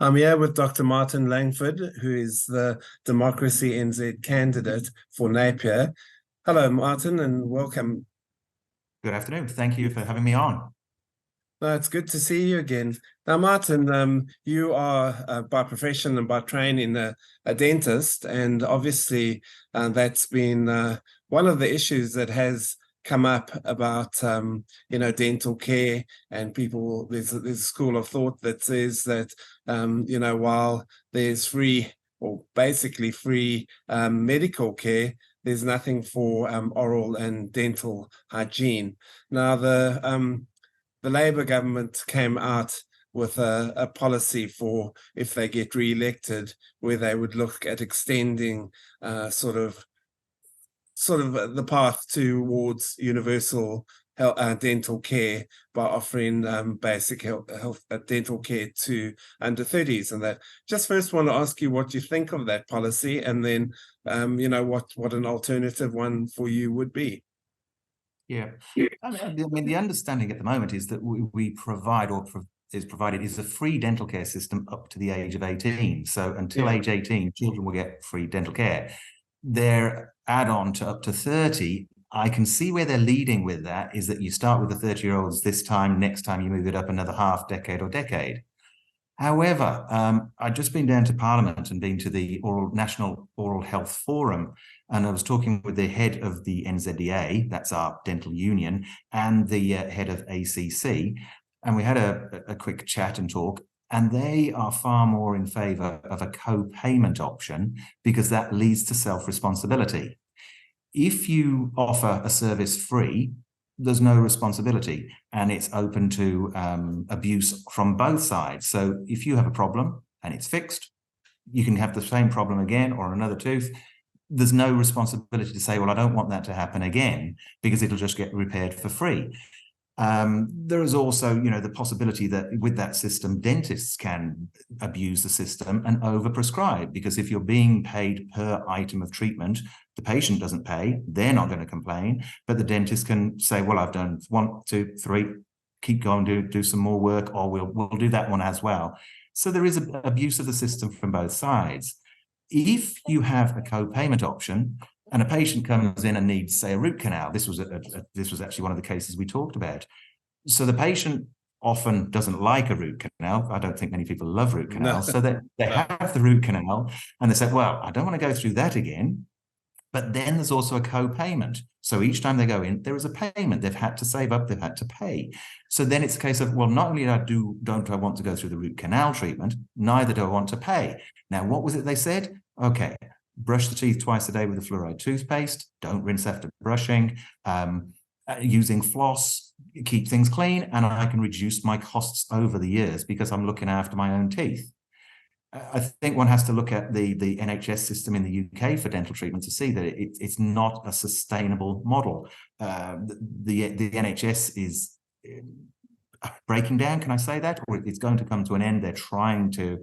I'm here with Dr. Martin Langford, who is the Democracy NZ candidate for Napier. Hello, Martin, and welcome. Good afternoon. Thank you for having me on. It's good to see you again. Now, Martin, you are by profession and by training a dentist, and obviously that's been one of the issues that has come up about dental care and people. There's a school of thought that says that while there's free or basically free medical care, there's nothing for oral and dental hygiene. Now, the Labour government came out with a policy for if they get re-elected, where they would look at extending the path towards universal dental care by offering basic health dental care to under 30s. And that, just first want to ask you what you think of that policy, and then what an alternative one for you would be. Yeah, I mean, the understanding at the moment is that we provide is provided is a free dental care system up to the age of 18. So until age 18, children will get free dental care. Their add-on to up to 30, I can see where they're leading with that, is that you start with the 30-year-olds this time, next time you move it up another half decade or decade. However, I'd just been down to Parliament and been to the National Oral Health Forum, and I was talking with the head of the NZDA, that's our dental union, and the head of ACC, and we had a quick chat and talk, and they are far more in favour of a co-payment option because that leads to self-responsibility. If you offer a service free, there's no responsibility, and it's open to abuse from both sides. So if you have a problem and it's fixed, you can have the same problem again or another tooth. There's no responsibility to say, well, I don't want that to happen again, because it'll just get repaired for free. There is also, the possibility that with that system, dentists can abuse the system and overprescribe, because if you're being paid per item of treatment, the patient doesn't pay, they're not going to complain, but the dentist can say, well, I've done 1, 2, 3, keep going, do some more work, or we'll do that one as well. So there is an abuse of the system from both sides. If you have a co-payment option, and a patient comes in and needs, say, a root canal. This was actually one of the cases we talked about. So the patient often doesn't like a root canal. I don't think many people love root canals. No. So they have the root canal and they say, well, I don't want to go through that again. But then there's also a co-payment. So each time they go in, there is a payment. They've had to save up, they've had to pay. So then it's a case of, well, not only don't I want to go through the root canal treatment, neither do I want to pay. Now, what was it they said? Okay, brush the teeth twice a day with a fluoride toothpaste, don't rinse after brushing, using floss, keep things clean, and I can reduce my costs over the years because I'm looking after my own teeth. I think one has to look at the NHS system in the UK for dental treatment to see that it's not a sustainable model. The NHS is breaking down, can I say that? Or it's going to come to an end. They're trying to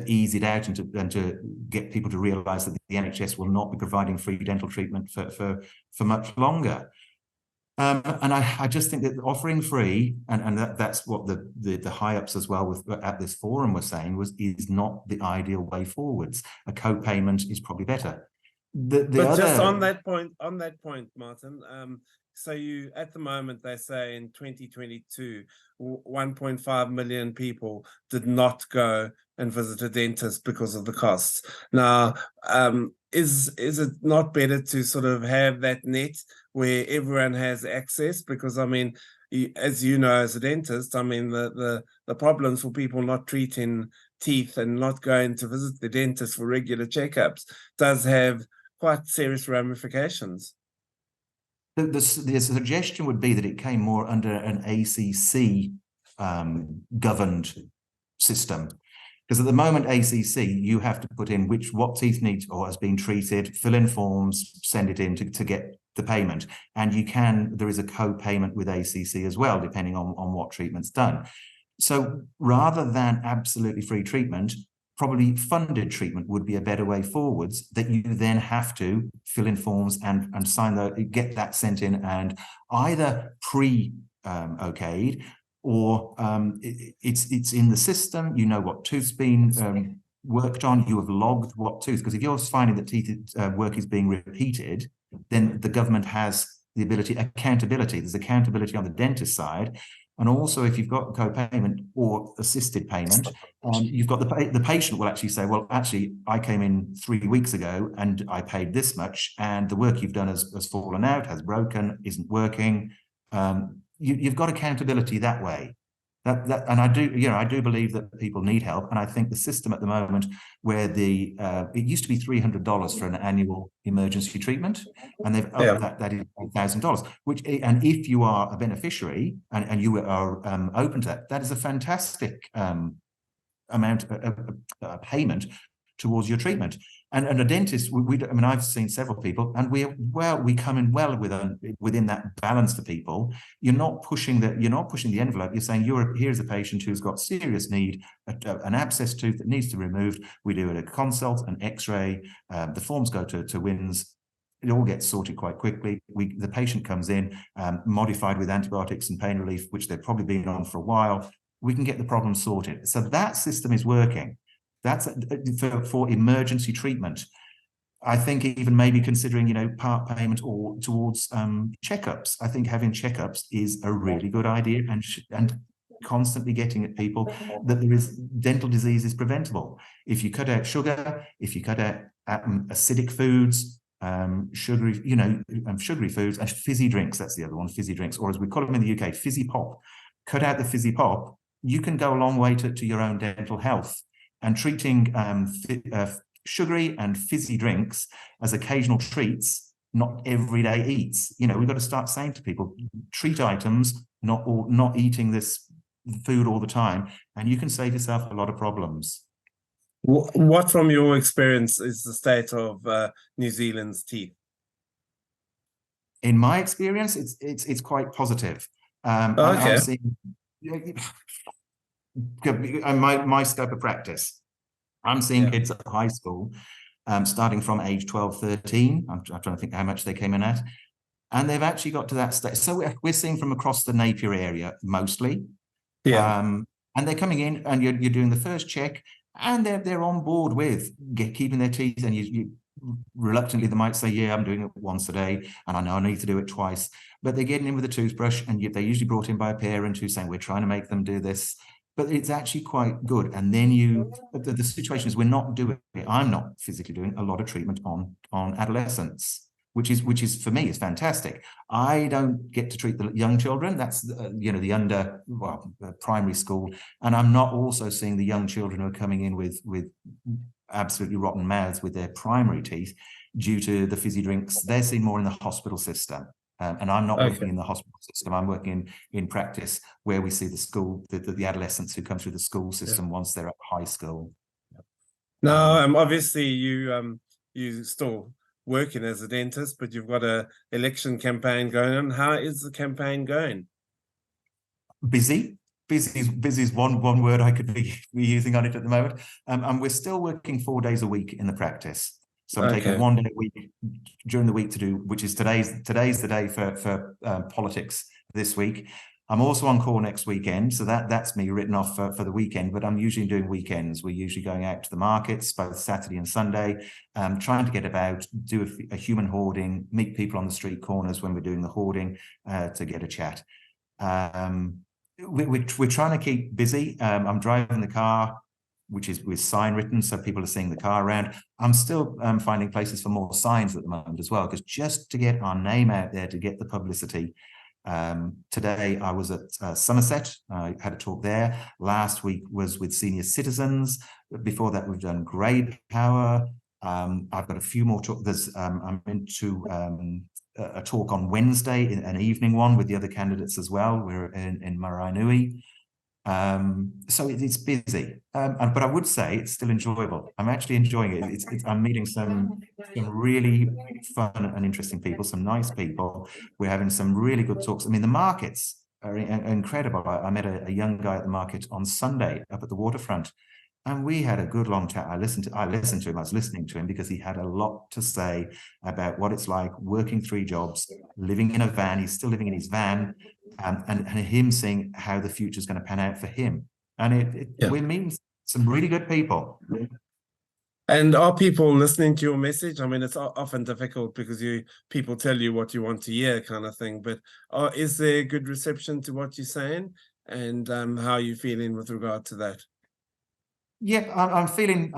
ease it out and to get people to realise that the NHS will not be providing free dental treatment for much longer. And I just think that offering free, and that's what the high-ups as well at this forum were saying, is not the ideal way forwards. A co-payment is probably better. Just on that point, Martin, so you, at the moment, they say in 2022, 1.5 million people did not go and visit a dentist because of the costs. Now, is it not better to sort of have that net where everyone has access? Because, I mean, as you know, as a dentist, I mean, the problems for people not treating teeth and not going to visit the dentist for regular checkups does have quite serious ramifications. The suggestion would be that it came more under an ACC governed system, because at the moment ACC, you have to put in what teeth need or has been treated, fill in forms, send it in to get the payment, and there is a co-payment with ACC as well, depending on what treatment's done. So rather than absolutely free treatment, probably funded treatment would be a better way forwards, that you then have to fill in forms and get that sent in and either pre-okayed or it's in the system. You know what tooth's been worked on. You have logged what tooth, because if you're finding that teeth work is being repeated, then the government has the accountability. There's accountability on the dentist side. And also, if you've got co-payment or assisted payment, you've got the patient will actually say, well, actually, I came in 3 weeks ago and I paid this much, and the work you've done has fallen out, has broken, isn't working. You've got accountability that way. And I do believe that people need help. And I think the system at the moment, where it used to be $300 for an annual emergency treatment, and they've upped that is $1,000. And if you are a beneficiary and you are open to that, that is a fantastic amount of payment towards your treatment. And a dentist, I mean, I've seen several people, and we come in well within that balance for people. You're not pushing the envelope. You're saying here's a patient who's got serious need, an abscess tooth that needs to be removed. We do a consult, an X-ray. The forms go to WINS. It all gets sorted quite quickly. The patient comes in modified with antibiotics and pain relief, which they've probably been on for a while. We can get the problem sorted. So that system is working. That's for emergency treatment. I think even maybe considering, part payment or towards checkups. I think having checkups is a really good idea, and constantly getting at people that dental disease is preventable. If you cut out sugar, if you cut out acidic foods, sugary foods, and fizzy drinks. That's the other one, fizzy drinks, or as we call them in the UK, fizzy pop. Cut out the fizzy pop. You can go a long way to your own dental health. And treating sugary and fizzy drinks as occasional treats, not everyday eats. We've got to start saying to people, treat items, not eating this food all the time, and you can save yourself a lot of problems. What, from your experience, is the state of New Zealand's teeth? In my experience, it's quite positive. Okay. I'm seeing. My scope of practice, I'm seeing kids at high school starting from age 12, 13. I'm trying to think how much they came in at, and they've actually got to that stage. So we're seeing from across the Napier area mostly, and they're coming in, and you're doing the first check, and they're on board with keeping their teeth. And you reluctantly, they might say, yeah, I'm doing it once a day, and I know I need to do it twice, but they're getting in with a toothbrush, and they're usually brought in by a parent who's saying, we're trying to make them do this. But it's actually quite good. And then the situation is, I'm not physically doing a lot of treatment on adolescents, which is for me is fantastic. I don't get to treat the young children. That's the primary school, and I'm not also seeing the young children who are coming in with absolutely rotten mouths with their primary teeth due to the fizzy drinks. They're seen more in the hospital system. And I'm not working in the hospital system. I'm working in practice, where we see the adolescents who come through the school system once they're at high school. Now, obviously, you still working as a dentist, but you've got a election campaign going on. How is the campaign going? Busy. Busy is one word I could be using on it at the moment. And we're still working 4 days a week in the practice. So I'm taking 1 day a week during the week to do, which is today's the day for politics this week. I'm also on call next weekend, so that's me written off for the weekend, but I'm usually doing weekends. We're usually going out to the markets, both Saturday and Sunday, trying to get about, do a human hoarding, meet people on the street corners when we're doing the hoarding to get a chat. We're trying to keep busy. I'm driving the car, which is with sign written, so people are seeing the car around. I'm still finding places for more signs at the moment as well, because just to get our name out there, to get the publicity. Today I was at Somerset. I had a talk there. Last week was with senior citizens. Before that, we've done grade power. I've got a few more talks. I'm into a talk on Wednesday, an evening one with the other candidates as well. We're in Maraenui. So it's busy, but I would say it's still enjoyable. I'm actually enjoying it. I'm meeting some really fun and interesting people, some nice people. We're having some really good talks. I mean, the markets are incredible. I met a young guy at the market on Sunday up at the waterfront, And we had a good long chat. I listened to him. I was listening to him because he had a lot to say about what it's like working 3 jobs, living in a van. He's still living in his van, and him seeing how the future is going to pan out for him. And we're meeting some really good people. And are people listening to your message? I mean, it's often difficult because people tell you what you want to hear, kind of thing. But is there good reception to what you're saying, and how are you feeling with regard to that? Yeah, I'm feeling.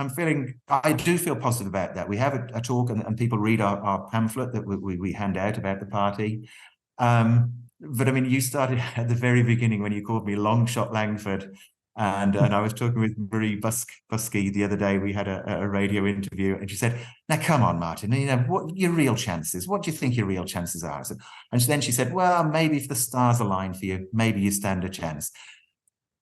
I do feel positive about that. We have a talk, and people read our pamphlet that we hand out about the party. But I mean, you started at the very beginning when you called me Long Shot Langford, and I was talking with Marie Busky the other day. We had a radio interview, and she said, "Now, come on, Martin. You know what your real chances? What do you think your real chances are?" And then she said, "Well, maybe if the stars align for you, maybe you stand a chance."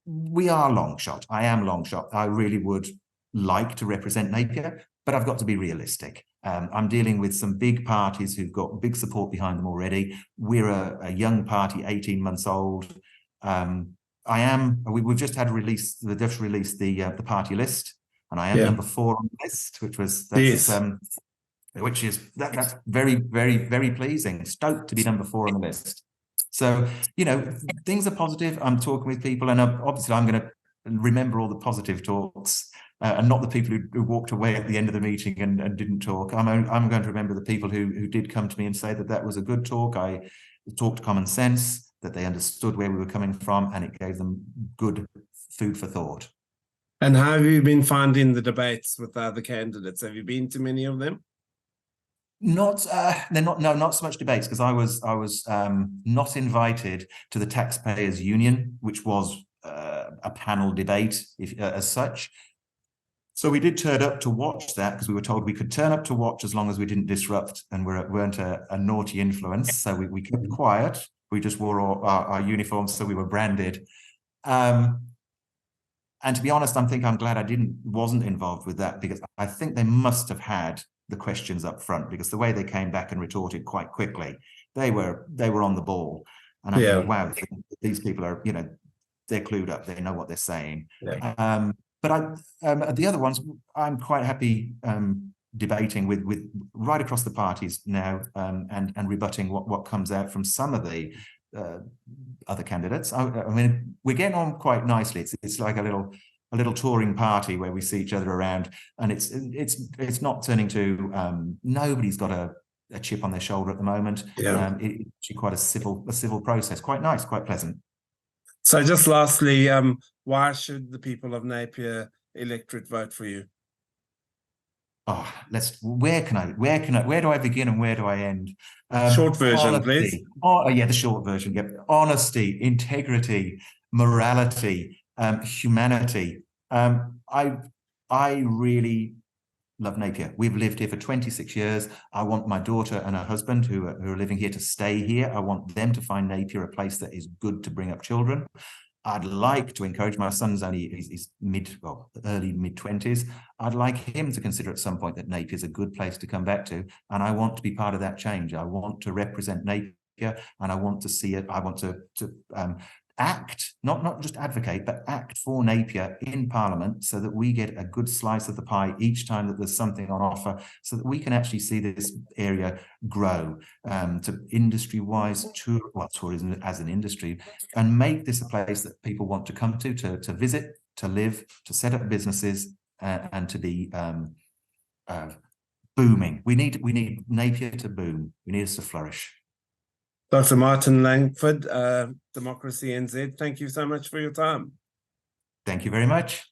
We are long shot. I am long shot. I really would like to represent Napier, but I've got to be realistic. I'm dealing with some big parties who've got big support behind them already. We're a young party, 18 months old. We've just had released the party list, and I am number 4 on the list, that's very, very, very pleasing. Stoked to be number 4 on the list. So, you know, things are positive. I'm talking with people, and obviously I'm going to remember all the positive talks and not the people who walked away at the end of the meeting and didn't talk. I'm going to remember the people who did come to me and say that was a good talk. I talked common sense, that they understood where we were coming from, and it gave them good food for thought. And how have you been finding the debates with the other candidates? Have you been to many of them? Not so much debates, because I was not invited to the Taxpayers Union, which was a panel debate as such. So we did turn up to watch that, because we were told we could turn up to watch as long as we didn't disrupt and weren't a naughty influence. So we kept quiet. We just wore our uniforms, so we were branded. And to be honest, I'm glad I wasn't involved with that, because I think they must have had the questions up front, because the way they came back and retorted quite quickly, they were on the ball. And I think, wow, these people are, you know, they're clued up, they know what they're saying. But the other ones, I'm quite happy debating with right across the parties now, and rebutting what comes out from some of the other candidates. I mean, we're getting on quite nicely. It's like a little touring party where we see each other around, and it's not turning to nobody's got a chip on their shoulder at the moment. It's actually quite a civil process. Quite nice, quite pleasant. So just lastly, why should the people of Napier electorate vote for you? Oh, where do I begin and where do I end? Short version, honesty. Please. Oh yeah, the short version. Yep. Honesty, integrity, morality, humanity. I really love Napier. We've lived here for 26 years. I want my daughter and her husband, who are living here, to stay here. I want them to find Napier a place that is good to bring up children. I'd like to encourage, my son's he's early mid-20s. I'd like him to consider at some point that Napier is a good place to come back to, and I want to be part of that change. I want to represent Napier, and I want to see it. I want to act, not just advocate, but act for Napier in Parliament, so that we get a good slice of the pie each time that there's something on offer, so that we can actually see this area grow to industry-wise, tourism as an industry, and make this a place that people want to come to visit, to live, to set up businesses, and to be booming. We need Napier to boom. We need us to flourish. Dr. Martin Langford, Democracy NZ, thank you so much for your time. Thank you very much.